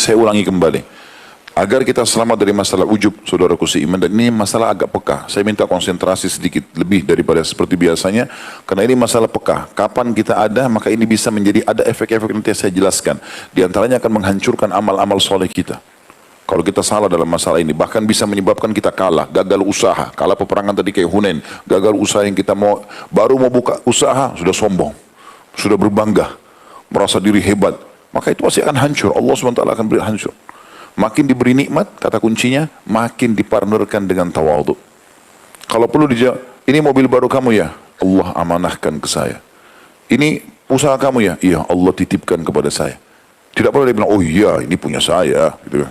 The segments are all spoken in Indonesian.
saya ulangi kembali. Agar kita selamat dari masalah ujub, saudaraku seiman, dan ini masalah agak peka. Saya minta konsentrasi sedikit lebih daripada seperti biasanya, karena ini masalah peka. Kapan kita ada, maka ini bisa menjadi ada efek-efek nanti saya jelaskan. Di antaranya akan menghancurkan amal-amal soleh kita. Kalau kita salah dalam masalah ini, bahkan bisa menyebabkan kita kalah, gagal usaha, kalah peperangan tadi kayak Hunain, gagal usaha yang kita baru mau buka usaha, sudah sombong, sudah berbangga, merasa diri hebat, maka itu pasti akan hancur. Allah SWT akan beri hancur. Makin diberi nikmat, kata kuncinya, makin dipartnerkan dengan tawadhu. Kalau perlu dijawab, ini mobil baru kamu ya? Allah amanahkan ke saya. Ini usaha kamu ya? Iya, Allah titipkan kepada saya. Tidak perlu dia bilang, oh iya, ini punya saya. Gitu.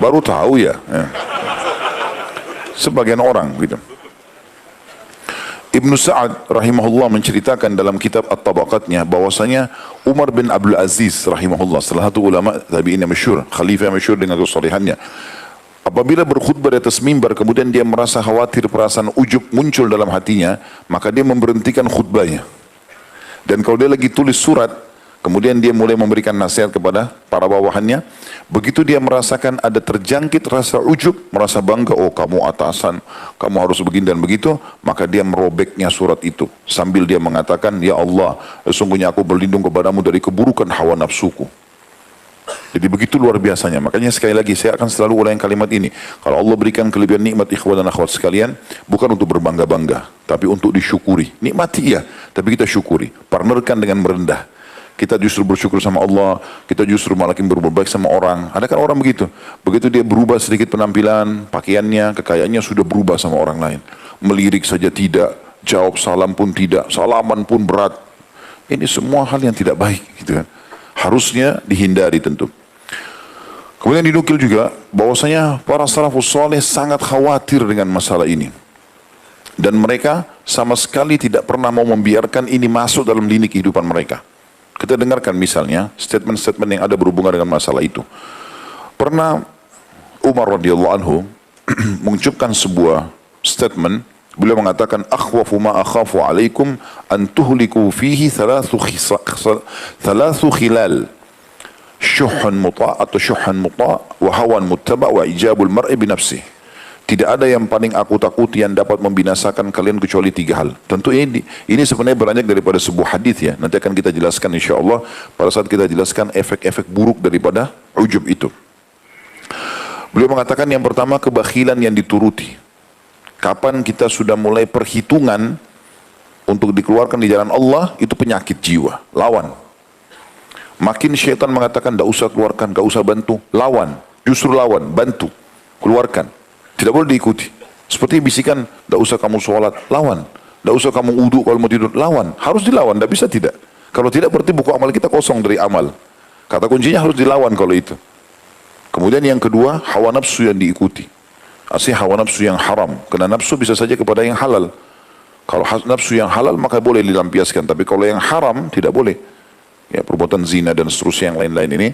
Baru tahu ya. Sebagian orang gitu. Ibnu Sa'ad rahimahullah menceritakan dalam kitab At-Tabaqatnya bahwasanya Umar bin Abdul Aziz rahimahullah, salah satu ulama tabi'in yang masyhur, khalifah yang masyhur dengan kesalehannya, apabila berkhutbah di atas mimbar kemudian dia merasa khawatir, perasaan ujub muncul dalam hatinya, maka dia memberhentikan khutbahnya. Dan kalau dia lagi tulis surat, kemudian dia mulai memberikan nasihat kepada para bawahannya. Begitu dia merasakan ada terjangkit rasa ujub, merasa bangga, oh kamu atasan, kamu harus begini dan begitu, maka dia merobeknya surat itu. Sambil dia mengatakan, ya Allah, sesungguhnya aku berlindung kepadamu dari keburukan hawa nafsuku. Jadi begitu luar biasanya. Makanya sekali lagi saya akan selalu ulangi kalimat ini. Kalau Allah berikan kelebihan nikmat ikhwan dan akhwat sekalian, bukan untuk berbangga-bangga, tapi untuk disyukuri. Nikmati ya, tapi kita syukuri. Partnerkan dengan merendah. Kita justru bersyukur sama Allah, kita justru makin berbuat baik sama orang. Ada kan orang begitu? Begitu dia berubah sedikit penampilan, pakaiannya, kekayaannya sudah berubah sama orang lain. Melirik saja tidak, jawab salam pun tidak, salaman pun berat. Ini semua hal yang tidak baik, gitu kan. Harusnya dihindari tentu. Kemudian dinukil juga bahwasanya para salafus saleh sangat khawatir dengan masalah ini. Dan mereka sama sekali tidak pernah mau membiarkan ini masuk dalam lini kehidupan mereka. Kita dengarkan misalnya statement-statement yang ada berhubungan dengan masalah itu. Pernah Umar radhiyallahu anhu mengucapkan sebuah statement. Beliau mengatakan, akhwafu ma akhafu alaikum an tuhliku fihi thalathu khilal. Syuhun muta' atau syuhun muta' wa hawan muttaba' wa ijabul mar'i binafsih. Tidak ada yang paling aku takuti yang dapat membinasakan kalian kecuali 3 hal. Tentu ini sebenarnya beranjak daripada sebuah hadis ya. Nanti akan kita jelaskan insyaAllah pada saat kita jelaskan efek-efek buruk daripada ujub itu. Beliau mengatakan yang pertama kebakhilan yang dituruti. Kapan kita sudah mulai perhitungan untuk dikeluarkan di jalan Allah, itu penyakit jiwa. Lawan. Makin syaitan mengatakan tidak usah keluarkan, tidak usah bantu. Lawan. Justru lawan. Bantu. Keluarkan. Tidak boleh diikuti. Seperti bisikan, tidak usah kamu sholat, lawan. Tidak usah kamu wudu kalau mau tidur, lawan. Harus dilawan, tidak bisa tidak. Kalau tidak berarti buku amal kita kosong dari amal. Kata kuncinya harus dilawan kalau itu. Kemudian yang kedua, hawa nafsu yang diikuti. Asli hawa nafsu yang haram. Karena nafsu bisa saja kepada yang halal. Kalau nafsu yang halal maka boleh dilampiaskan. Tapi kalau yang haram tidak boleh. Ya, perbuatan zina dan seterusnya yang lain-lain ini.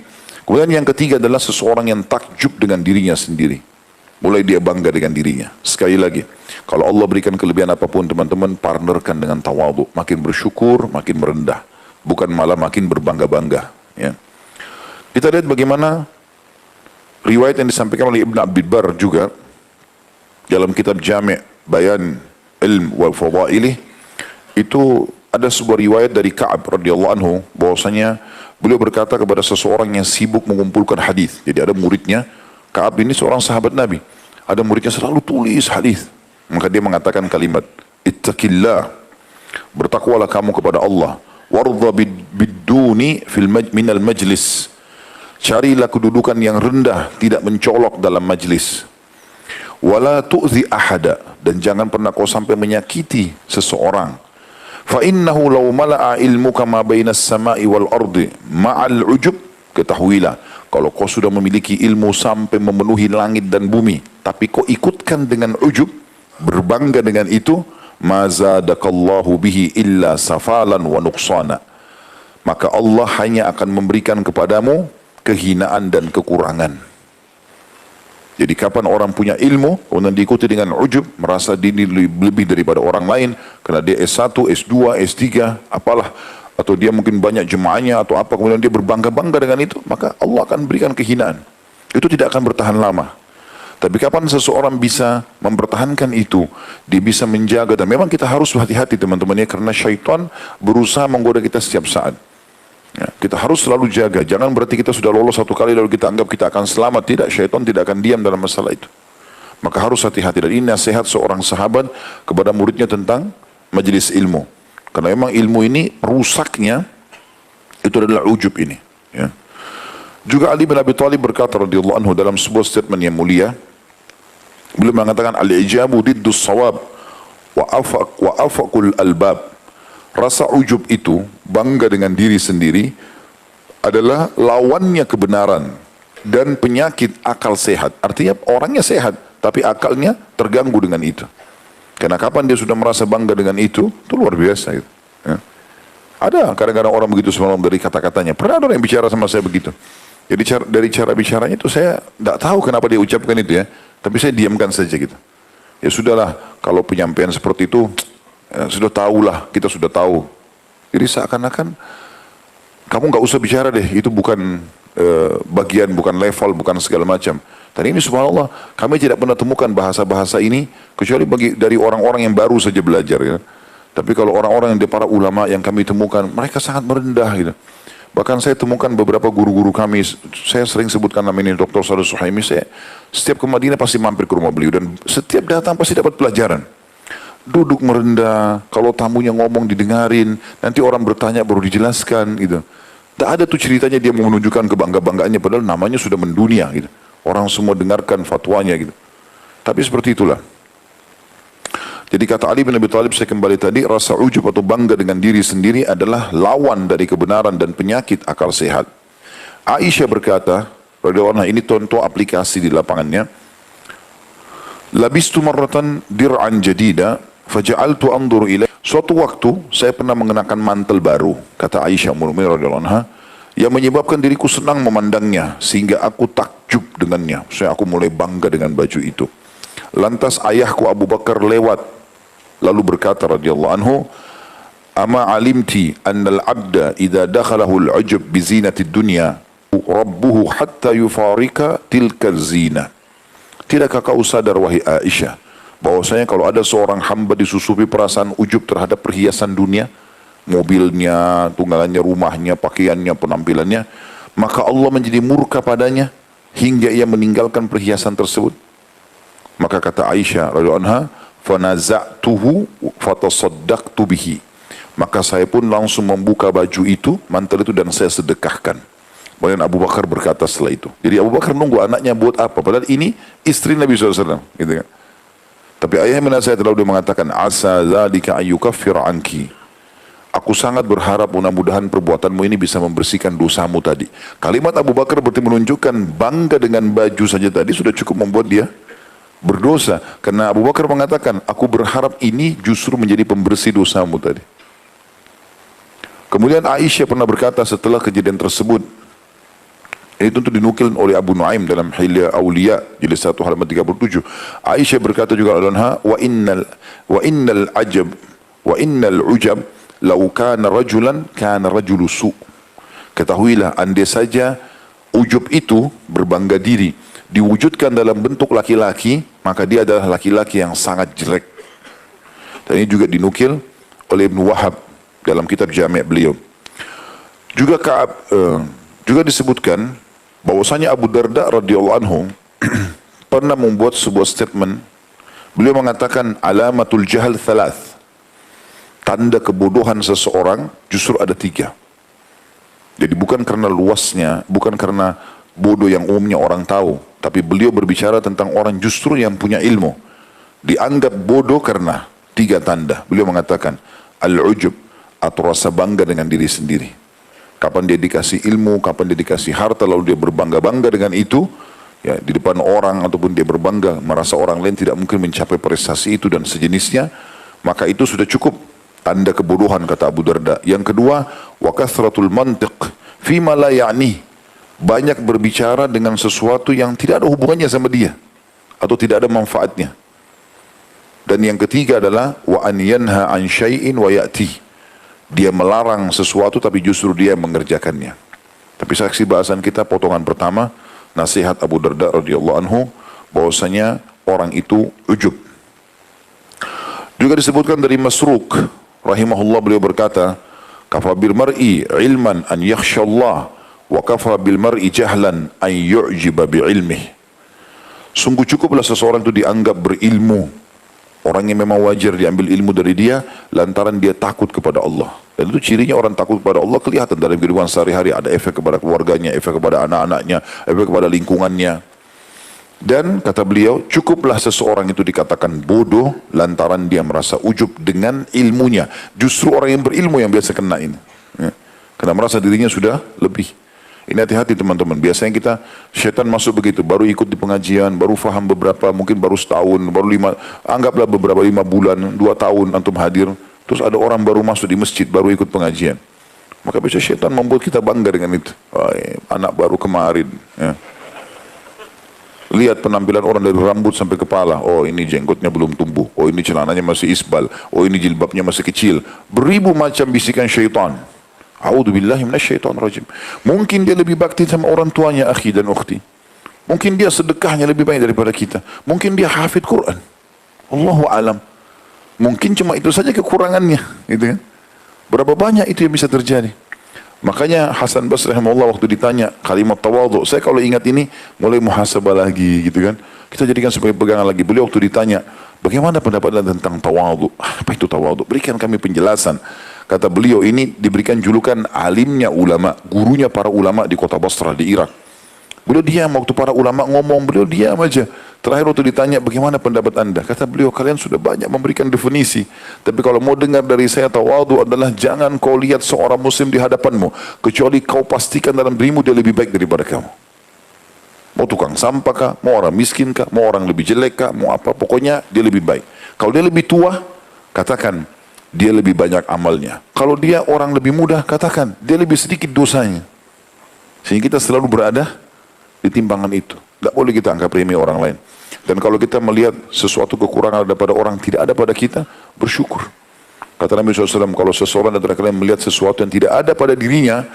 Kemudian yang ketiga adalah seseorang yang takjub dengan dirinya sendiri. Mulai dia bangga dengan dirinya. Sekali lagi, kalau Allah berikan kelebihan apapun teman-teman, partnerkan dengan tawadhu. Makin bersyukur, makin merendah. Bukan malah makin berbangga-bangga. Ya. Kita lihat bagaimana riwayat yang disampaikan oleh Ibn Abdul Bar juga dalam kitab Jami' Bayan Ilm wal Fadailih. Itu ada sebuah riwayat dari Ka'ab radhiyallahu anhu bahwasanya beliau berkata kepada seseorang yang sibuk mengumpulkan hadis. Jadi ada muridnya, Ka'ab ini seorang sahabat Nabi. Ada muridnya selalu tulis hadis. Maka dia mengatakan kalimat, ittaqillah, bertakwalah kamu kepada Allah. Wardha bid-duni minal majlis. Carilah kedudukan yang rendah, tidak mencolok dalam majlis. Wala tu'zi ahada, dan jangan pernah kau sampai menyakiti seseorang. Fa innahu law mala'a ilmuka ma bainas sama'i wal ardi ma'al ujub, ketahuilah kalau kau sudah memiliki ilmu sampai memenuhi langit dan bumi, tapi kau ikutkan dengan ujub, berbangga dengan itu, mazadakallahu bihi illa safalan wa nuqsana. Maka Allah hanya akan memberikan kepadamu kehinaan dan kekurangan. Jadi kapan orang punya ilmu, kemudian diikuti dengan ujub, merasa diri lebih daripada orang lain, karena dia S1, S2, S3, apalah, atau dia mungkin banyak jemaahnya atau apa, kemudian dia berbangga-bangga dengan itu, maka Allah akan berikan kehinaan. Itu tidak akan bertahan lama. Tapi kapan seseorang bisa mempertahankan itu, dia bisa menjaga, dan memang kita harus hati-hati teman-teman ya, karena syaitan berusaha menggoda kita setiap saat. Ya, kita harus selalu jaga, jangan berarti kita sudah lolos satu kali lalu kita anggap kita akan selamat. Tidak, syaitan tidak akan diam dalam masalah itu. Maka harus hati-hati, dan ini nasihat seorang sahabat kepada muridnya tentang majelis ilmu. Karena memang ilmu ini rusaknya itu adalah ujub ini. Ya. Juga Ali bin Abi Thalib berkata radhiyallahu anhu dalam sebuah statement yang mulia, beliau mengatakan al-ijabu diddus sawab wa afaqul albab. Rasa ujub itu, bangga dengan diri sendiri, adalah lawannya kebenaran dan penyakit akal sehat. Artinya orangnya sehat, tapi akalnya terganggu dengan itu. Karena kapan dia sudah merasa bangga dengan itu luar biasa. Gitu. Ya. Ada kadang-kadang orang begitu semalam dari kata-katanya. Pernah ada orang yang bicara sama saya begitu. Jadi dari cara bicaranya itu saya tidak tahu kenapa dia ucapkan itu ya. Tapi saya diamkan saja gitu. Ya sudahlah, kalau penyampaian seperti itu, ya, sudah tahulah, kita sudah tahu. Jadi seakan-akan kamu nggak usah bicara deh, itu bukan bagian, bukan level, bukan segala macam. Dan ini subhanallah, kami tidak pernah temukan bahasa-bahasa ini, kecuali dari orang-orang yang baru saja belajar. Ya. Tapi kalau orang-orang yang para ulama yang kami temukan, mereka sangat merendah gitu. Bahkan saya temukan beberapa guru-guru kami, saya sering sebutkan namanya Dr. Salih Suhaimi, saya setiap ke Madinah pasti mampir ke rumah beliau, dan setiap datang pasti dapat pelajaran. Duduk merendah, kalau tamunya ngomong didengarin, nanti orang bertanya baru dijelaskan gitu. Tak ada tuh ceritanya dia mau menunjukkan kebangga-banggaannya, padahal namanya sudah mendunia gitu. Orang semua dengarkan fatwanya gitu. Tapi seperti itulah. Jadi kata Ali bin Abi Thalib, saya kembali tadi, rasa ujub atau bangga dengan diri sendiri adalah lawan dari kebenaran dan penyakit akal sehat. Aisyah berkata, radhiyallahu anha, ini contoh aplikasi di lapangannya. Labistu marratan dir'an jadida faja'altu anzuru ilaih. Suatu waktu saya pernah mengenakan mantel baru, kata Aisyah ummul mukminin radhiyallahu anha, yang menyebabkan diriku senang memandangnya sehingga aku takjub dengannya. Aku mulai bangga dengan baju itu. Lantas ayahku Abu Bakar lewat lalu berkata radhiyallahu anhu, "Ama alimti annal abda idza dakhalahu al-'ujub bi zinatid dunya rabbuhu hatta yufarika tilka zina." Tidakkah kau sadar wahai Aisyah, bahwasanya kalau ada seorang hamba disusupi perasaan ujub terhadap perhiasan dunia, mobilnya, tunggangannya, rumahnya, pakaiannya, penampilannya, maka Allah menjadi murka padanya hingga ia meninggalkan perhiasan tersebut. Maka kata Aisyah radhiyallahu anha, fanaza'tuhu fatasaddaqtu bihi. Maka saya pun langsung membuka baju itu, mantel itu, dan saya sedekahkan. Kemudian Abu Bakar berkata setelah itu. Jadi Abu Bakar nunggu anaknya buat apa? Padahal ini istri Nabi SAW. Gitu kan. Tapi ayah menasihat lalu dia mengatakan, asa dzalika ayyukaffira anki. Aku sangat berharap mudah-mudahan perbuatanmu ini bisa membersihkan dosamu tadi. Kalimat Abu Bakar berarti menunjukkan bangga dengan baju saja tadi sudah cukup membuat dia berdosa. Karena Abu Bakar mengatakan, aku berharap ini justru menjadi pembersih dosamu tadi. Kemudian Aisyah pernah berkata setelah kejadian tersebut, ini tentu dinukil oleh Abu Nuaim dalam Hilya Aulia jilid 1 halaman 37. Aisyah berkata juga radhiyallahu anha, wa innal ujab law kana rajulan kana rajulu su. Ketahuilah, andai saja ujub itu, berbangga diri, diwujudkan dalam bentuk laki-laki, maka dia adalah laki-laki yang sangat jelek. Dan ini juga dinukil oleh Ibnu Wahab dalam kitab Jami' beliau. Juga juga disebutkan bahwasanya Abu Darda radhiyallahu anhu pernah membuat sebuah statement. Beliau mengatakan alamatul jahal thalath. Tanda kebodohan seseorang justru ada 3. Jadi bukan karena luasnya, bukan karena bodoh yang umumnya orang tahu, tapi beliau berbicara tentang orang justru yang punya ilmu dianggap bodoh karena 3 tanda. Beliau mengatakan al-ujub atau rasa bangga dengan diri sendiri. Kapan dia dikasih ilmu, kapan dia dikasih harta, lalu dia berbangga-bangga dengan itu, ya, di depan orang, ataupun dia berbangga, merasa orang lain tidak mungkin mencapai prestasi itu dan sejenisnya, maka itu sudah cukup tanda kebodohan, kata Abu Darda. Yang kedua, wa kathratul mantiq fima la ya'ni, banyak berbicara dengan sesuatu yang tidak ada hubungannya sama dia, atau tidak ada manfaatnya. Dan yang ketiga adalah wa an yanha an syai'in wa ya'ti, Dia melarang sesuatu tapi justru dia yang mengerjakannya. Tapi saksi bahasan kita potongan pertama, nasihat Abu Darda radhiyallahu anhu, bahwasanya orang itu ujub. Juga disebutkan dari Masruq rahimahullah, beliau berkata, kafa bil mar'i ilman an yakhsha Allah wa kafa bil mar'i jahlan an yu'jiba bi ilmih. Sungguh cukuplah seseorang itu dianggap berilmu, orang yang memang wajar diambil ilmu dari dia lantaran dia takut kepada Allah. Dan itu cirinya orang takut kepada Allah kelihatan dalam kehidupan sehari-hari, ada efek kepada keluarganya, efek kepada anak-anaknya, efek kepada lingkungannya. Dan kata beliau, cukuplah seseorang itu dikatakan bodoh lantaran dia merasa ujub dengan ilmunya. Justru orang yang berilmu yang biasa kena ini. Ya. Karena merasa dirinya sudah lebih. Ini hati-hati teman-teman. Biasanya kita, syaitan masuk begitu. Baru ikut di pengajian, baru faham beberapa, mungkin baru setahun, baru 5, anggaplah beberapa 5 bulan, 2 tahun antum hadir. Terus ada orang baru masuk di masjid, baru ikut pengajian. Maka bisa syaitan membuat kita bangga dengan itu. Oh, anak baru kemarin. Ya. Lihat penampilan orang dari rambut sampai kepala. Oh, ini jenggotnya belum tumbuh. Oh, ini celananya masih isbal. Oh, ini jilbabnya masih kecil. Beribu macam bisikan syaitan. A'udzubillahi minasyaitonirrajim. Mungkin dia lebih bakti sama orang tuanya, akhi dan ukhti. Mungkin dia sedekahnya lebih banyak daripada kita. Mungkin dia hafid Quran. Allahu alam. Mungkin cuma itu saja kekurangannya, gitu kan? Berapa banyak itu yang bisa terjadi? Makanya Hasan Basri rahimahullah waktu ditanya kalimat tawadhu, saya kalau ingat ini mulai muhasabah lagi, gitu kan? Kita jadikan sebagai pegangan lagi. Beliau waktu ditanya, bagaimana pendapat Anda tentang tawadhu? Apa itu tawadhu? Berikan kami penjelasan. Kata beliau, ini diberikan julukan alimnya ulama, gurunya para ulama di kota Basrah di Irak. Beliau diam waktu para ulama ngomong, beliau diam aja. Terakhir waktu ditanya bagaimana pendapat Anda, kata beliau, kalian sudah banyak memberikan definisi, tapi kalau mau dengar dari saya, tawadhu adalah jangan kau lihat seorang muslim di hadapanmu kecuali kau pastikan dalam dirimu dia lebih baik daripada kamu. Mau tukang sampah kah, mau orang miskin kah, mau orang lebih jelek kah, mau apa, pokoknya dia lebih baik. Kalau dia lebih tua, katakan dia lebih banyak amalnya. Kalau dia orang lebih muda, katakan dia lebih sedikit dosanya. Sehingga kita selalu berada di timbangan itu. Tidak boleh kita anggap remeh orang lain. Dan kalau kita melihat sesuatu kekurangan ada pada orang, tidak ada pada kita, bersyukur. Kata Nabi SAW, kalau seseorang dari kalian melihat sesuatu yang tidak ada pada dirinya,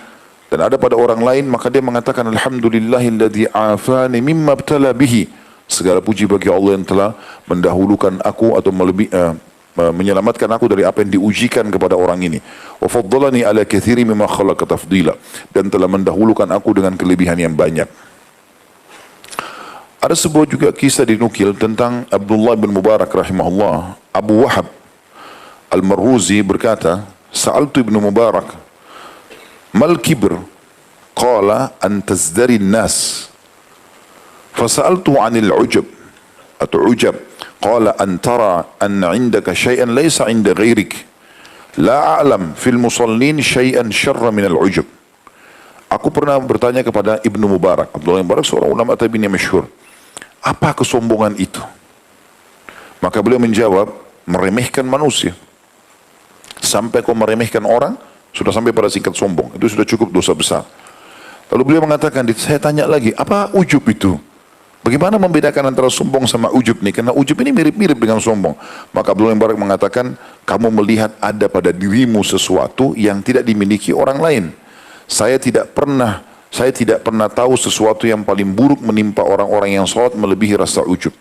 dan ada pada orang lain, maka dia mengatakan, Alhamdulillahilladzi afani mimma btala bihi. Segala puji bagi Allah yang telah mendahulukan aku atau menyelamatkan aku dari apa yang diujikan kepada orang ini. Wa faddalani ala katsiri mimma khalaqa tafdila. Dan telah mendahulukan aku dengan kelebihan yang banyak. Ada sebuah juga kisah dinukil tentang Abdullah bin Mubarak rahimahullah. Abu Wahab Al-Marruzi berkata, Sa'altu Ibnu Mubarak, mal kibr? Qala an tazdari nas. Fasa'altu 'anil ujub atau ujab. Qala an tara anna 'indaka syai'an laysa 'inda ghairik. La a'lam fil musallin syai'an syarra min al-ujub. Aku pernah bertanya kepada Ibnu Mubarak. Abdullah bin Mubarak seorang ulama tabi'in yang masyhur. Apa kesombongan itu? Maka beliau menjawab, meremehkan manusia. Sampai kau meremehkan orang, sudah sampai pada tingkat sombong. Itu sudah cukup dosa besar. Lalu beliau mengatakan, saya tanya lagi, apa ujub itu? Bagaimana membedakan antara sombong sama ujub ini? Karena ujub ini mirip-mirip dengan sombong. Maka Abdullah bin Mubarak mengatakan, kamu melihat ada pada dirimu sesuatu yang tidak dimiliki orang lain. Saya tidak pernah tahu sesuatu yang paling buruk menimpa orang-orang yang sholat melebihi rasa ujub.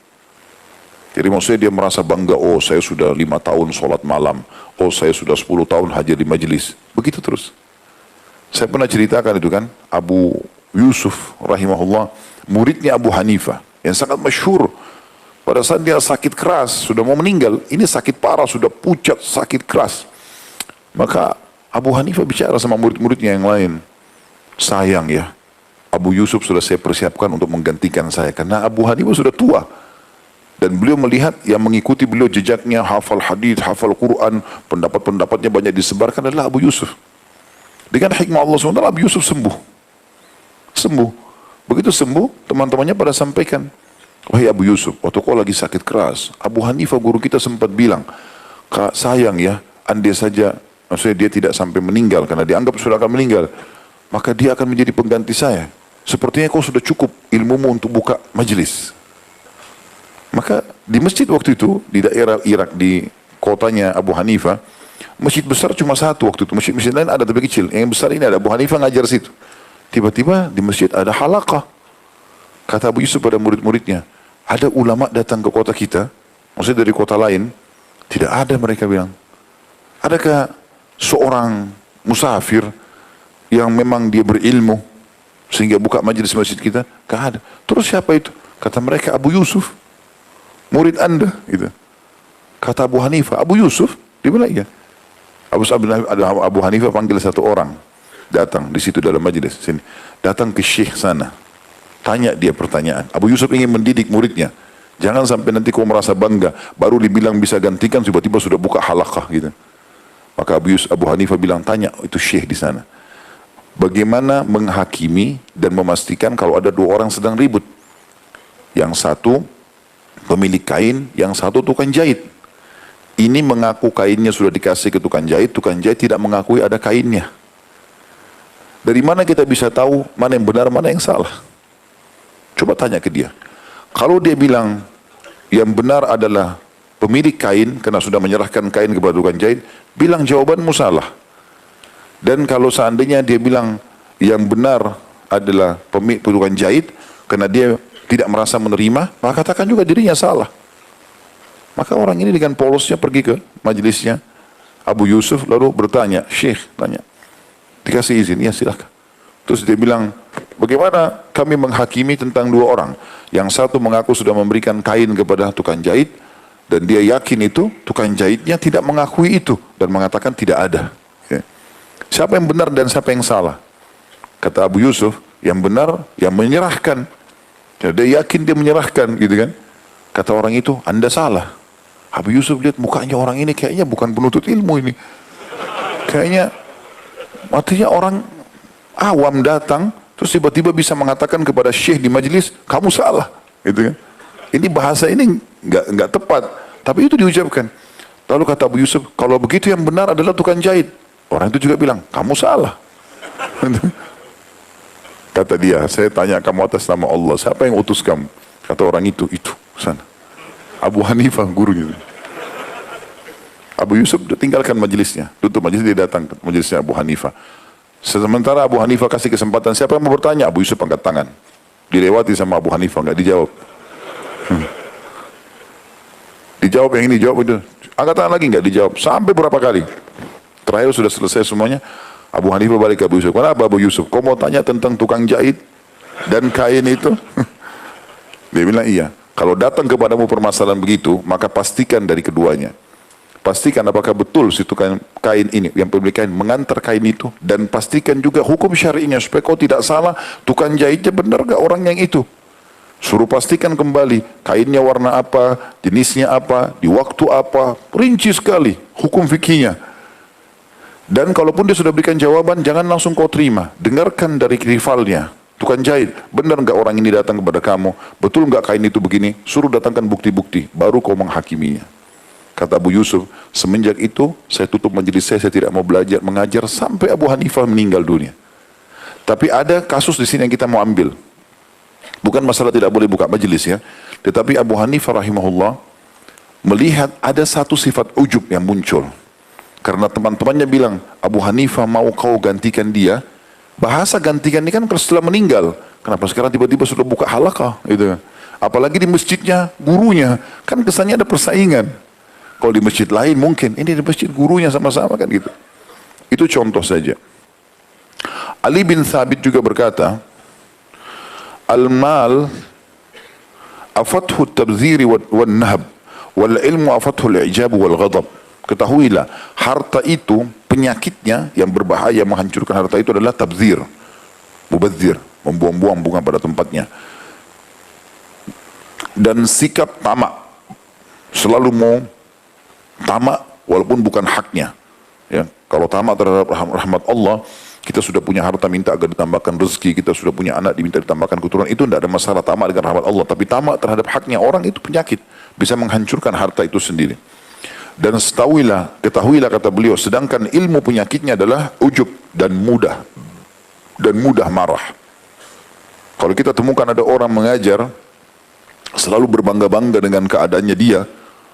Jadi maksudnya dia merasa bangga, oh saya sudah 5 tahun sholat malam, oh saya sudah 10 tahun hadir di majelis. Begitu terus. Saya pernah ceritakan itu kan, Abu Yusuf rahimahullah, muridnya Abu Hanifah, yang sangat masyhur. Pada saat dia sakit keras, sudah mau meninggal, ini sakit parah, sudah pucat, sakit keras. Maka Abu Hanifah bicara sama murid-muridnya yang lain. Sayang ya, Abu Yusuf sudah saya persiapkan untuk menggantikan saya. Karena Abu Hanifah sudah tua. Dan beliau melihat yang mengikuti beliau jejaknya, hafal hadis, hafal Quran, pendapat-pendapatnya banyak disebarkan adalah Abu Yusuf. Dengan hikmah Allah SWT, Abu Yusuf sembuh. Sembuh. Begitu sembuh, teman-temannya pada sampaikan, wahai Abu Yusuf, waktu kau lagi sakit keras, Abu Hanifah guru kita sempat bilang, Kak sayang ya, andai saja, maksudnya dia tidak sampai meninggal, karena dianggap sudah akan meninggal, maka dia akan menjadi pengganti saya. Sepertinya kau sudah cukup ilmumu untuk buka majelis. Maka di masjid waktu itu, di daerah Irak, di kotanya Abu Hanifah, Masjid besar cuma satu waktu itu. Masjid lain ada tapi kecil. Yang besar ini ada Abu Hanifah ngajar situ. Tiba-tiba di masjid ada halaqah. Kata Abu Yusuf pada murid-muridnya, ada ulama datang ke kota kita, maksudnya dari kota lain, tidak ada, mereka bilang. Adakah seorang musafir yang memang dia berilmu sehingga buka majelis masjid kita? Gak ada. Terus siapa itu? Kata mereka Abu Yusuf, murid anda. Gitu. Kata Abu Hanifah, Abu Yusuf? Dia bilang iya. Abu Hanifah panggil satu orang, datang di situ dalam majelis sini, datang ke syekh sana, tanya dia pertanyaan. Abu Yusuf ingin mendidik muridnya, jangan sampai nanti kau merasa bangga, baru dibilang bisa gantikan, tiba-tiba sudah buka halaqah gitu. Maka Abu Hanifah bilang, tanya itu syekh di sana, bagaimana menghakimi dan memastikan kalau ada dua orang sedang ribut, yang satu pemilik kain, yang satu tukang jahit. Ini mengaku kainnya sudah dikasih ke tukang jahit tidak mengakui ada kainnya. Dari mana kita bisa tahu mana yang benar, mana yang salah? Coba tanya ke dia. Kalau dia bilang yang benar adalah pemilik kain karena sudah menyerahkan kain kepada tukang jahit, bilang jawabanmu salah. Dan kalau seandainya dia bilang yang benar adalah pemilik tukang jahit karena dia tidak merasa menerima, maka katakan juga dirinya salah. Maka orang ini dengan polosnya pergi ke majelisnya Abu Yusuf, lalu bertanya, Syekh, tanya, dikasih izin, ya silakan. Terus dia bilang, bagaimana kami menghakimi tentang dua orang? Yang satu mengaku sudah memberikan kain kepada tukang jahit, dan dia yakin itu, tukang jahitnya tidak mengakui itu, dan mengatakan tidak ada. Ya. Siapa yang benar dan siapa yang salah? Kata Abu Yusuf, yang benar, yang menyerahkan. Ya, dia yakin dia menyerahkan, gitu kan. Kata orang itu, Anda salah. Abu Yusuf lihat mukanya orang ini kayaknya bukan penuntut ilmu ini. Kayaknya artinya orang awam datang terus tiba-tiba bisa mengatakan kepada syekh di majelis, kamu salah, gitu kan. Ini bahasa ini enggak tepat, tapi itu diucapkan. Lalu kata Abu Yusuf, kalau begitu yang benar adalah tukang jahit. Orang itu juga bilang, kamu salah. Kata dia, saya tanya kamu atas nama Allah, siapa yang utus kamu? Kata orang itu sana. Abu Hanifah gurunya. Abu Yusuf tinggalkan majelisnya, tutup majelis, dia datang ke majelisnya Abu Hanifah. Sementara Abu Hanifah kasih kesempatan, siapa yang mau bertanya? Abu Yusuf angkat tangan. Dilewati sama Abu Hanifah, nggak dijawab. Dijawab yang ini, jawab itu. Angkat tangan lagi, nggak dijawab. Sampai berapa kali? Terakhir sudah selesai semuanya. Abu Hanifah balik ke Abu Yusuf. Kenapa Abu Yusuf? Kau mau tanya tentang tukang jahit dan kain itu? Dia bilang iya. Kalau datang kepadamu permasalahan begitu, maka pastikan dari keduanya. Pastikan apakah betul si tukang kain ini, yang pemilik kain mengantar kain itu. Dan pastikan juga hukum syari'inya, supaya kau tidak salah, tukang jahitnya benar gak orang yang itu. Suruh pastikan kembali, kainnya warna apa, jenisnya apa, di waktu apa, rinci sekali hukum fikihnya. Dan kalaupun dia sudah berikan jawaban, jangan langsung kau terima. Dengarkan dari rivalnya. Tukang jahit, benar nggak orang ini datang kepada kamu? Betul nggak kain itu begini? Suruh datangkan bukti-bukti, baru kau menghakiminya. Kata Abu Yusuf, semenjak itu saya tutup majelis saya tidak mau belajar mengajar sampai Abu Hanifah meninggal dunia. Tapi ada kasus di sini yang kita mau ambil. Bukan masalah tidak boleh buka majelis ya, tetapi Abu Hanifah rahimahullah melihat ada satu sifat ujub yang muncul. Karena teman-temannya bilang, Abu Hanifah mau kau gantikan dia. Bahasa gantikan ini kan setelah meninggal. Kenapa sekarang tiba-tiba sudah buka halaqah gitu. Apalagi di masjidnya gurunya, kan kesannya ada persaingan. Kalau di masjid lain mungkin, ini di masjid gurunya sama-sama kan gitu. Itu contoh saja. Ali bin Thabit juga berkata, al-mal afathu tabziri wal nahab wal ilmu afathu al-i'jab wal ghadab. Ketahuilah, harta itu penyakitnya yang berbahaya menghancurkan harta itu adalah tabzir, mubadzir, membuang-buang bunga pada tempatnya, dan sikap tamak, selalu mau tamak walaupun bukan haknya. Ya, kalau tamak terhadap rahmat Allah, kita sudah punya harta minta agar ditambahkan rezeki, kita sudah punya anak diminta ditambahkan keturunan, itu tidak ada masalah tamak dengan rahmat Allah. Tapi tamak terhadap haknya orang itu penyakit, bisa menghancurkan harta itu sendiri. Dan ketahuilah kata beliau, sedangkan ilmu penyakitnya adalah ujub dan mudah marah. Kalau kita temukan ada orang mengajar selalu berbangga-bangga dengan keadaannya dia,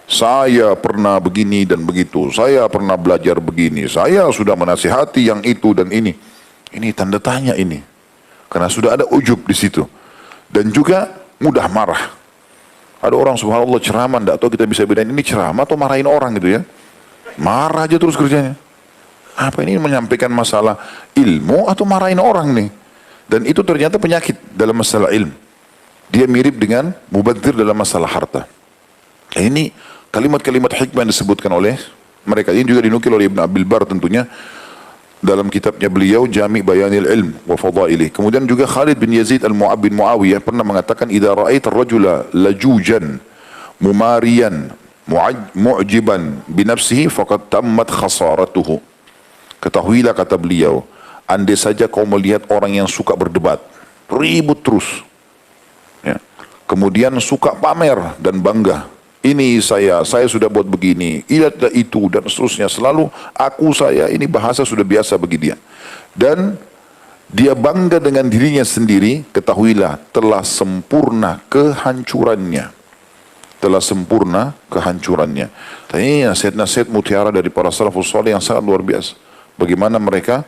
Saya pernah begini dan begitu, saya pernah belajar begini, saya sudah menasihati yang itu dan ini. Ini tanda tanya ini. Karena sudah ada ujub di situ. Dan juga mudah marah. Ada orang subhanallah ceramah, tidak tahu kita bisa bedain ini ceramah atau marahin orang gitu ya. Marah aja terus kerjanya. Apa ini menyampaikan masalah ilmu atau marahin orang nih? Dan itu ternyata penyakit dalam masalah ilmu. Dia mirip dengan mubadzir dalam masalah harta. Ini kalimat-kalimat hikmah yang disebutkan oleh mereka. Ini juga dinukil oleh Ibn Abil Bar tentunya dalam kitabnya beliau Jami' Bayanil Ilm wa Fadailih. Kemudian juga Khalid bin Yazid bin Muawiyah pernah mengatakan, "Idza ra'aita ar-rajula lajujan mumariyan mu'jiban bi nafsihi faqad tammat khasaratuhu." Ketahuilah, kata beliau, andai saja kau melihat orang yang suka berdebat, ribut terus, ya, kemudian suka pamer dan bangga. Ini saya sudah buat begini, lihat itu dan seterusnya, selalu aku saya, ini bahasa sudah biasa bagi dia. Dan dia bangga dengan dirinya sendiri, ketahuilah telah sempurna kehancurannya. Telah sempurna kehancurannya. Ini nasihat-nasihat mutiara dari para salafus saleh yang sangat luar biasa. Bagaimana mereka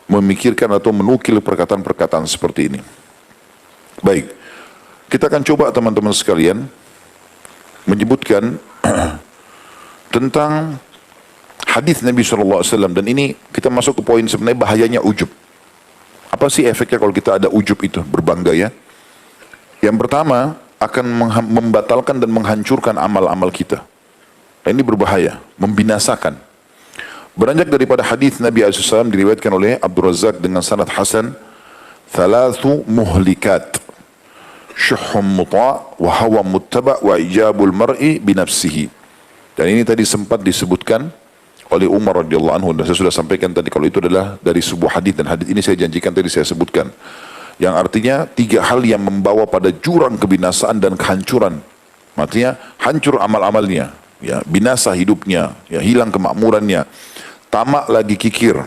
memikirkan atau menukil perkataan-perkataan seperti ini. Baik, kita akan coba teman-teman sekalian menyebutkan tentang hadis Nabi SAW, dan ini kita masuk ke poin sebenarnya bahayanya ujub. Apa sih efeknya kalau kita ada ujub itu, berbangga ya? Yang pertama, akan membatalkan dan menghancurkan amal-amal kita. Ini berbahaya, membinasakan. Beranjak daripada hadis Nabi SAW diriwayatkan oleh Abdul Razak dengan sanad hasan, "Thalathu muhlikat, syuhum muta' wa hawa muttaba' wa ijabul mar'i binafsihi." Dan ini tadi sempat disebutkan oleh Umar radhiyallahu anhu, dan saya sudah sampaikan tadi kalau itu adalah dari sebuah hadis, dan hadis ini saya janjikan tadi saya sebutkan, yang artinya 3 hal yang membawa pada jurang kebinasaan dan kehancuran. Artinya hancur amal-amalnya, ya, binasa hidupnya, ya, hilang kemakmurannya, tamak lagi kikir.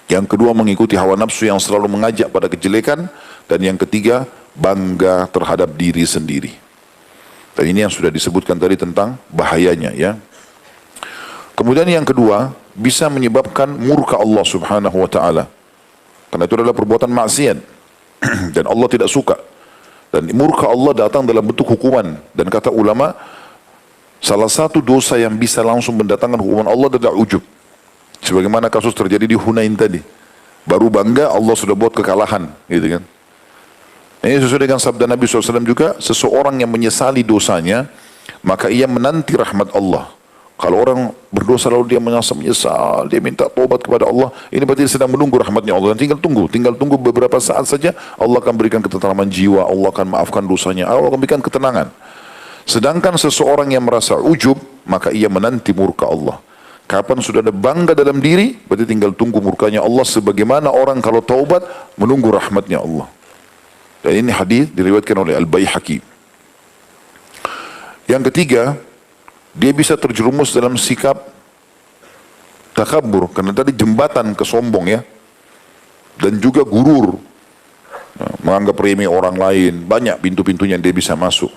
Yang kedua, mengikuti hawa nafsu yang selalu mengajak pada kejelekan, dan yang ketiga, bangga terhadap diri sendiri. Dan ini yang sudah disebutkan tadi tentang bahayanya, ya. Kemudian yang kedua, bisa menyebabkan murka Allah Subhanahu wa taala. Karena itu adalah perbuatan maksiat dan Allah tidak suka. Dan murka Allah datang dalam bentuk hukuman, dan kata ulama, salah satu dosa yang bisa langsung mendatangkan hukuman Allah adalah ujub. Sebagaimana kasus terjadi di Hunain tadi. Baru bangga, Allah sudah buat kekalahan, gitu kan. Ini sesuai dengan sabda Nabi SAW juga, seseorang yang menyesali dosanya, maka ia menanti rahmat Allah. Kalau orang berdosa lalu dia menyesal, dia minta taubat kepada Allah, ini berarti dia sedang menunggu rahmatnya Allah. Dan tinggal tunggu beberapa saat saja, Allah akan berikan ketentraman jiwa, Allah akan maafkan dosanya, Allah akan berikan ketenangan. Sedangkan seseorang yang merasa ujub, maka ia menanti murka Allah. Kapan sudah ada bangga dalam diri, berarti tinggal tunggu murkanya Allah, sebagaimana orang kalau taubat menunggu rahmatnya Allah. Dan ini hadis diriwayatkan oleh Al-Baihaqi. Yang ketiga, dia bisa terjerumus dalam sikap takabur, karena tadi jembatan ke sombong, ya. Dan juga gurur, menganggap remeh orang lain, banyak pintu-pintunya yang dia bisa masuk.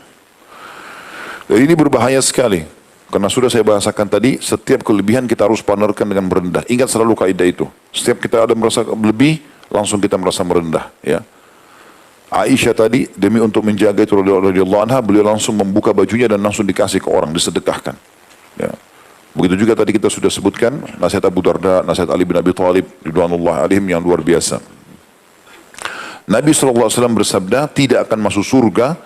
Dan ini berbahaya sekali, karena sudah saya bahasakan tadi, setiap kelebihan kita harus pamerkan dengan merendah. Ingat selalu kaidah itu. Setiap kita ada merasa lebih, langsung kita merasa merendah, ya. Aisyah tadi, demi untuk menjaga itu radhiyallahu anha, beliau langsung membuka bajunya dan langsung dikasih ke orang, disedekahkan. Ya. Begitu juga tadi kita sudah sebutkan nasihat Abu Darda, nasihat Ali bin Abi Thalib ridwanullah alaihim yang luar biasa. Nabi SAW bersabda, tidak akan masuk surga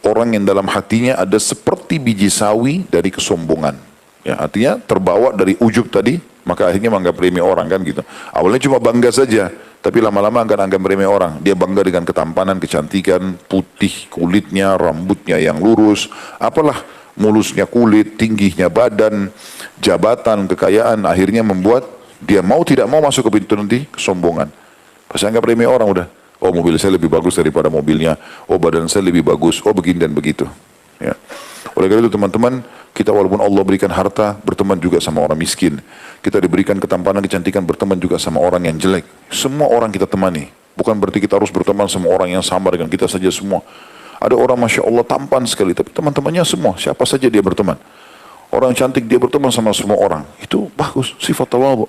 orang yang dalam hatinya ada seperti biji sawi dari kesombongan. Ya, artinya terbawa dari ujub tadi, maka akhirnya menganggap remeh orang, kan gitu. Awalnya cuma bangga saja, tapi lama-lama akan anggap remeh orang. Dia bangga dengan ketampanan, kecantikan, putih kulitnya, rambutnya yang lurus, apalah, mulusnya kulit, tingginya badan, jabatan, kekayaan, akhirnya membuat dia mau tidak mau masuk ke pintu nanti kesombongan. Pas anggap remeh orang udah, oh mobil saya lebih bagus daripada mobilnya, oh badan saya lebih bagus, oh begini dan begitu. Ya. Oleh karena itu teman-teman, kita walaupun Allah berikan harta, berteman juga sama orang miskin. Kita diberikan ketampanan, kecantikan, berteman juga sama orang yang jelek. Semua orang kita temani. Bukan berarti kita harus berteman sama orang yang sama dengan kita saja semua. Ada orang Masya Allah tampan sekali, tapi teman-temannya semua, siapa saja dia berteman. Orang cantik dia berteman sama semua orang. Itu bagus, sifat tawadhu.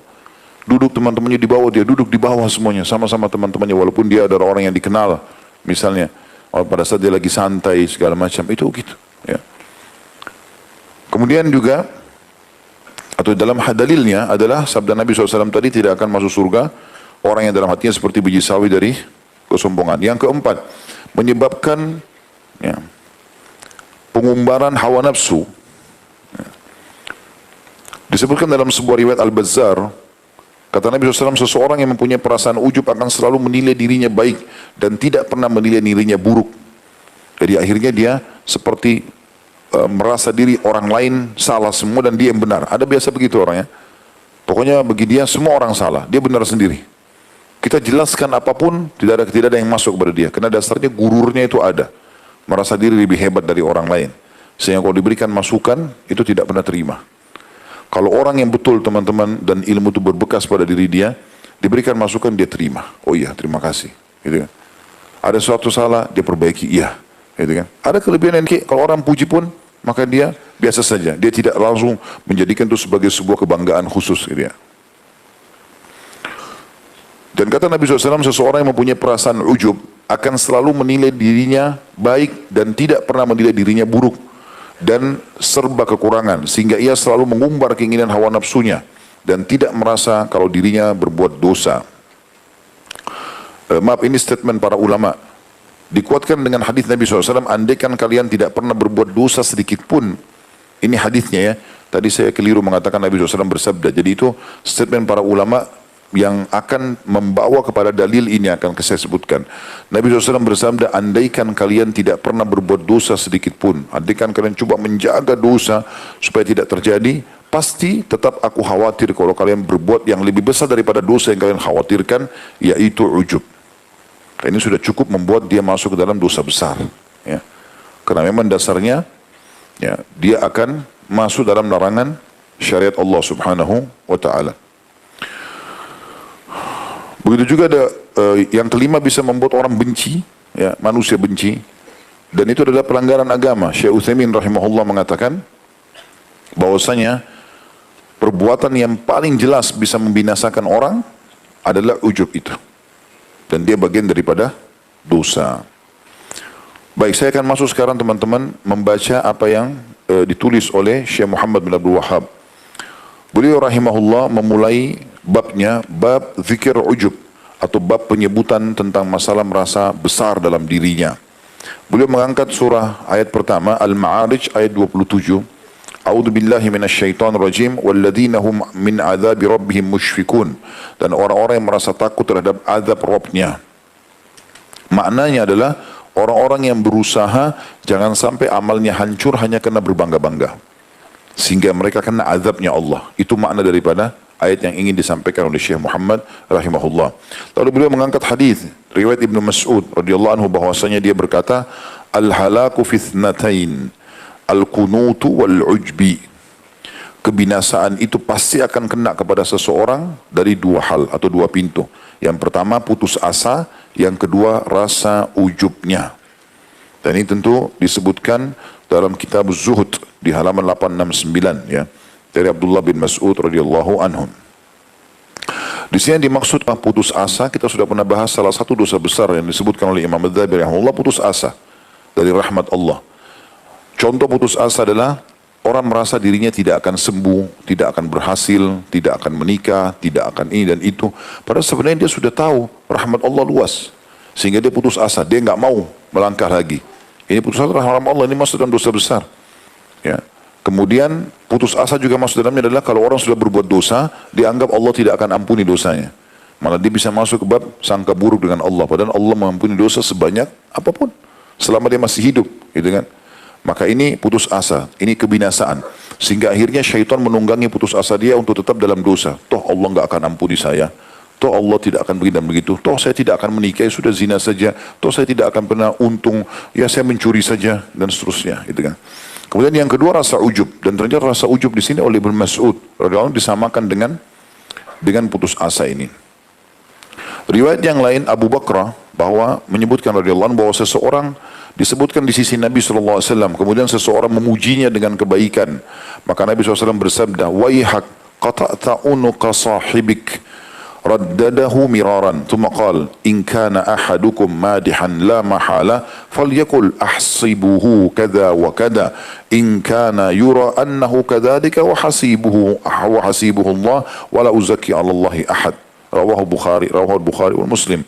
Duduk teman-temannya di bawah, dia duduk di bawah semuanya, sama-sama teman-temannya, walaupun dia adalah orang yang dikenal, misalnya pada saat dia lagi santai segala macam, itu gitu. Ya. Kemudian juga, atau dalam dalilnya adalah sabda Nabi SAW tadi, tidak akan masuk surga orang yang dalam hatinya seperti biji sawi dari kesombongan. Yang keempat, menyebabkan ya, pengumbaran hawa nafsu. Ya. Disebutkan dalam sebuah riwayat Al-Bazzar, kata Nabi SAW, seseorang yang mempunyai perasaan ujub akan selalu menilai dirinya baik dan tidak pernah menilai dirinya buruk. Jadi akhirnya dia seperti merasa diri orang lain salah semua dan dia yang benar. Ada biasa begitu orangnya. Pokoknya bagi dia semua orang salah, dia benar sendiri. Kita jelaskan apapun, tidak ada yang masuk kepada dia. Karena dasarnya gururnya itu ada. Merasa diri lebih hebat dari orang lain. Sehingga kalau diberikan masukan, itu tidak pernah terima. Kalau orang yang betul teman-teman dan ilmu itu berbekas pada diri dia, diberikan masukan dia terima. Oh iya, terima kasih. Gitu kan. Ada sesuatu salah, dia perbaiki. Iya. Gitu kan. Ada kelebihan yang kalau orang puji pun, maka dia biasa saja. Dia tidak langsung menjadikan itu sebagai sebuah kebanggaan khusus. Gitu ya. Dan kata Nabi SAW, seseorang yang mempunyai perasaan ujub akan selalu menilai dirinya baik dan tidak pernah menilai dirinya buruk. Dan serba kekurangan, sehingga ia selalu mengumbar keinginan hawa nafsunya dan tidak merasa kalau dirinya berbuat dosa. Maaf, ini statement para ulama. Dikuatkan dengan hadis Nabi SAW, andaikan kalian tidak pernah berbuat dosa sedikit pun. Ini hadisnya ya. Tadi saya keliru mengatakan Nabi SAW bersabda. Jadi itu statement para ulama yang akan membawa kepada dalil ini akan saya sebutkan. Nabi SAW bersabda, andaikan kalian tidak pernah berbuat dosa sedikit pun, andaikan kalian coba menjaga dosa supaya tidak terjadi, pasti tetap aku khawatir kalau kalian berbuat yang lebih besar daripada dosa yang kalian khawatirkan, yaitu ujub. Dan ini sudah cukup membuat dia masuk ke dalam dosa besar. Ya. Karena memang dasarnya ya, dia akan masuk dalam larangan syariat Allah Subhanahu wa Ta'ala. Begitu juga ada yang kelima, bisa membuat orang benci, ya, manusia benci, dan itu adalah pelanggaran agama. Syekh Utsaimin rahimahullah mengatakan bahwasanya perbuatan yang paling jelas bisa membinasakan orang adalah ujub itu, dan dia bagian daripada dosa. Baik, saya akan masuk sekarang teman-teman membaca apa yang ditulis oleh Syekh Muhammad bin Abdul Wahhab. Beliau rahimahullah memulai babnya, bab zikir ujub, atau bab penyebutan tentang masalah merasa besar dalam dirinya. Beliau mengangkat surah ayat pertama, Al-Ma'arij ayat 27. A'udzu billahi minasyaitonir rajim, walladzina hum min adzabi rabbihim musyfikun. Dan orang-orang yang merasa takut terhadap azab Rabbnya. Maknanya adalah orang-orang yang berusaha jangan sampai amalnya hancur hanya karena berbangga-bangga, sehingga mereka kena azabnya Allah. Itu makna daripada ayat yang ingin disampaikan oleh Syekh Muhammad rahimahullah. Lalu beliau mengangkat hadis riwayat Ibnu Mas'ud radhiyallahu anhu bahwasanya dia berkata, al-halaku fi itsnatain, al-qunutu wal ujbi. Kebinasaan itu pasti akan kena kepada seseorang dari dua hal atau dua pintu. Yang pertama putus asa, yang kedua rasa ujubnya. Dan ini tentu disebutkan dalam kitab Zuhud di halaman 869 ya, dari Abdullah bin Mas'ud radhiyallahu anhum. Di sini dimaksud putus asa. Kita sudah pernah bahas salah satu dosa besar yang disebutkan oleh Imam Adz-Dzahabi rahimahullah, putus asa dari rahmat Allah. Contoh putus asa adalah orang merasa dirinya tidak akan sembuh, tidak akan berhasil, tidak akan menikah, tidak akan ini dan itu. Padahal sebenarnya dia sudah tahu rahmat Allah luas, sehingga dia putus asa, dia nggak mau melangkah lagi. Ini putus asa rahmat Allah, ini masuk dalam dosa besar. Ya. Kemudian putus asa juga masuk dalamnya adalah kalau orang sudah berbuat dosa, dianggap Allah tidak akan ampuni dosanya. Malah dia bisa masuk ke bab sangka buruk dengan Allah. Padahal Allah mengampuni dosa sebanyak apapun selama dia masih hidup, gitu kan? Maka ini putus asa, ini kebinasaan. Sehingga akhirnya syaitan menunggangi putus asa dia untuk tetap dalam dosa. Toh Allah nggak akan ampuni saya. Toh Allah tidak akan begini dan begitu. Toh saya tidak akan menikah, sudah zina saja. Toh saya tidak akan pernah untung, ya saya mencuri saja dan seterusnya, gitu kan? Kemudian yang kedua rasa ujub, dan ternyata rasa ujub di sini oleh Ibnu Mas'ud radhiyallahu anhu disamakan dengan putus asa ini. Riwayat yang lain Abu Bakrah bahwa menyebutkan radhiyallahu anhu bahwa seseorang disebutkan di sisi Nabi SAW, kemudian seseorang memujinya dengan kebaikan, maka Nabi SAW bersabda, waihak qata'ta unuqa sahibik, raddadahu miraran, thumma qala in kana ahadukum madihan la mahala falyakul ahsibuhu kada wa kada in kana yura annahu kadzalika wa hasibuhu Allah wa la uzakki 'ala Allahi ahad. Rawahu Bukhari wal Muslim.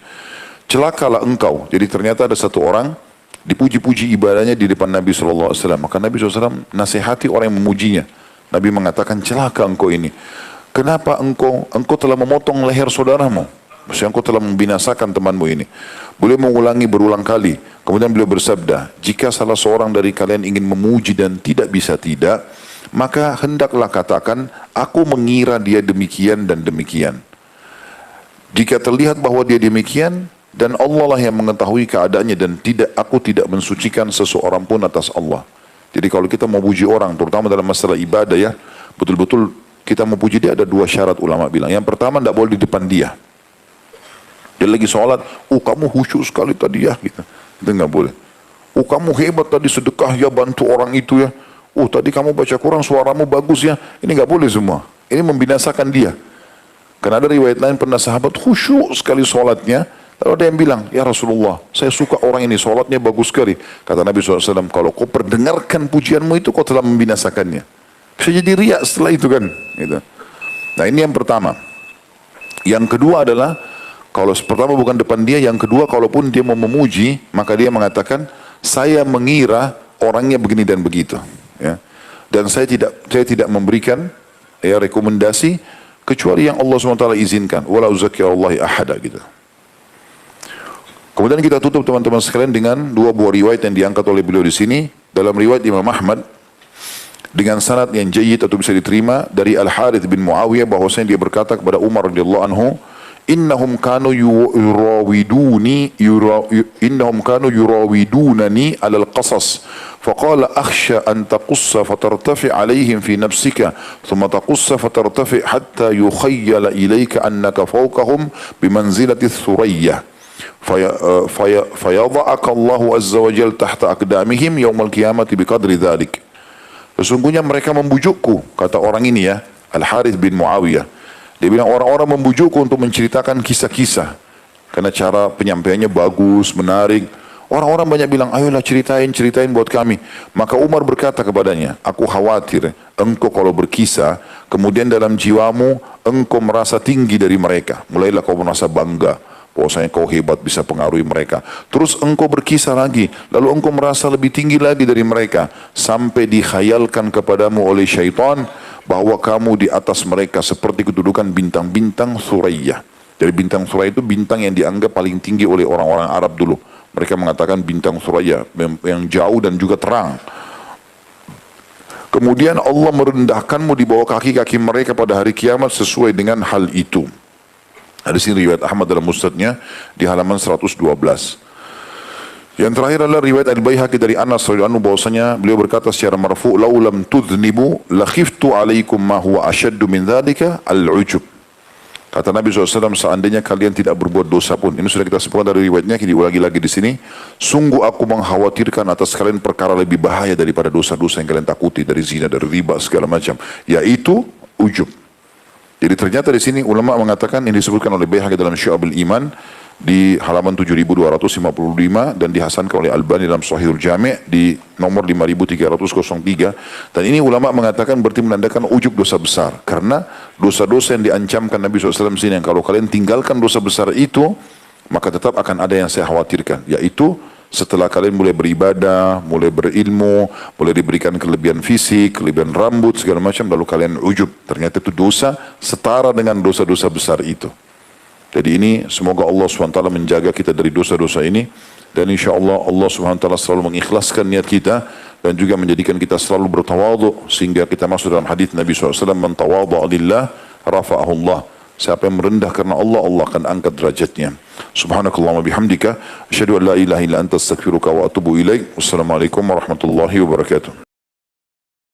Celakalah engkau. Jadi ternyata ada satu orang dipuji-puji ibadahnya di depan Nabi SAW. Maka Nabi SAW nasihati orang yang memujinya. Nabi mengatakan, celaka engkau ini. Kenapa engkau telah memotong leher saudaramu? Maksudnya engkau telah membinasakan temanmu ini. Beliau mengulangi berulang kali. Kemudian beliau bersabda, jika salah seorang dari kalian ingin memuji dan tidak bisa tidak, maka hendaklah katakan, aku mengira dia demikian dan demikian. Jika terlihat bahwa dia demikian, dan Allah lah yang mengetahui keadaannya, dan aku tidak mensucikan seseorang pun atas Allah. Jadi kalau kita mau puji orang, terutama dalam masalah ibadah ya, betul-betul kita mau puji dia, ada dua syarat ulama bilang. Yang pertama, tidak boleh di depan dia. Dia lagi sholat, kamu khusyuk sekali tadi ya, gitu. Itu nggak boleh. Kamu hebat tadi sedekah ya, bantu orang itu ya. Tadi kamu baca Quran, suaramu bagus ya. Ini nggak boleh semua. Ini membinasakan dia. Karena ada riwayat lain pernah sahabat khusyuk sekali sholatnya. Lalu ada yang bilang, ya Rasulullah, saya suka orang ini, sholatnya bagus sekali. Kata Nabi SAW, kalau kau perdengarkan pujianmu itu, kau telah membinasakannya. Bisa jadi riak setelah itu kan. Gitu. Nah ini yang pertama. Yang kedua adalah, kalau pertama bukan depan dia, yang kedua kalaupun dia mau memuji, maka dia mengatakan, saya mengira orangnya begini dan begitu. Ya. Dan saya tidak memberikan rekomendasi, kecuali yang Allah SWT izinkan. Wala uzakki Allahi ahada gitu. Kemudian kita tutup teman-teman sekalian dengan dua buah riwayat yang diangkat oleh beliau di sini. Dalam riwayat Imam Ahmad dengan sanad yang jayyid atau bisa diterima dari Al-Harith bin Muawiyah bahwasanya dia berkata kepada Umar radhiyallahu anhu, innahum kanu yurawidunani 'ala al-qasas faqala akhsha an taqassa fatartafi 'alayhim fi nafsika thumma taqassa fatartafi hatta yukhayyala ilayka annaka fawqahum bimanzilati thuriyah fayadha'aka Allahu azza wa jalla tahta aqdamihim yaumal qiyamati biqadri dhalik. Sesungguhnya mereka membujukku, kata orang ini ya, Al-Harith bin Muawiyah. Dia bilang orang-orang membujukku untuk menceritakan kisah-kisah karena cara penyampaiannya bagus, menarik. Orang-orang banyak bilang, ayolah ceritain buat kami. Maka Umar berkata kepadanya, aku khawatir engkau kalau berkisah, kemudian dalam jiwamu engkau merasa tinggi dari mereka. Mulailah kau merasa bangga bahwasanya kau hebat bisa pengaruhi mereka. Terus engkau berkisah lagi, lalu engkau merasa lebih tinggi lagi dari mereka, sampai dikhayalkan kepadamu oleh syaitan bahwa kamu di atas mereka seperti kedudukan bintang-bintang Suraya. Jadi bintang Suraya itu bintang yang dianggap paling tinggi oleh orang-orang Arab dulu. Mereka mengatakan bintang Suraya yang jauh dan juga terang. Kemudian Allah merendahkanmu di bawah kaki-kaki mereka pada hari kiamat sesuai dengan hal itu. Ada sini riwayat Ahmad dalam Musnadnya di halaman 112. Yang terakhir adalah riwayat Al-Baihaqi dari Anas radhiyallahu anhu bahwasanya beliau berkata secara marfu, "Lau lam tudhnibu la khiftu 'alaikum ma huwa ashaddu min dzalika al-'ujub." Kata Nabi SAW, seandainya kalian tidak berbuat dosa pun, ini sudah kita sebutkan dari riwayatnya, diulangi lagi di sini. Sungguh aku mengkhawatirkan atas kalian perkara lebih bahaya daripada dosa-dosa yang kalian takuti, dari zina, dari riba, segala macam, yaitu ujub. Jadi ternyata di sini ulama mengatakan, ini disebutkan oleh Baihaqi dalam Syu'abul Iman di halaman 7255 dan dihasankan oleh Albani dalam Shahihul Jami' di nomor 5303. Dan ini ulama mengatakan berarti menandakan ujub dosa besar, karena dosa-dosa yang diancamkan Nabi SAW sini, yang kalau kalian tinggalkan dosa besar itu, maka tetap akan ada yang saya khawatirkan, yaitu setelah kalian mulai beribadah, mulai berilmu, mulai diberikan kelebihan fisik, kelebihan rambut, segala macam, lalu kalian ujub. Ternyata itu dosa setara dengan dosa-dosa besar itu. Jadi ini semoga Allah SWT menjaga kita dari dosa-dosa ini. Dan insya Allah Allah SWT selalu mengikhlaskan niat kita dan juga menjadikan kita selalu bertawadhu, sehingga kita masuk dalam hadis Nabi SAW, man tawadhu'a lillah rafa'ahu Allah. Siapa yang merendah karena Allah, Allah akan angkat derajatnya. Subhanakallahumma bihamdika asyhadu an la ilaha illa anta astaghfiruka wa atubu ilaik. Wassalamualaikum warahmatullahi wabarakatuh.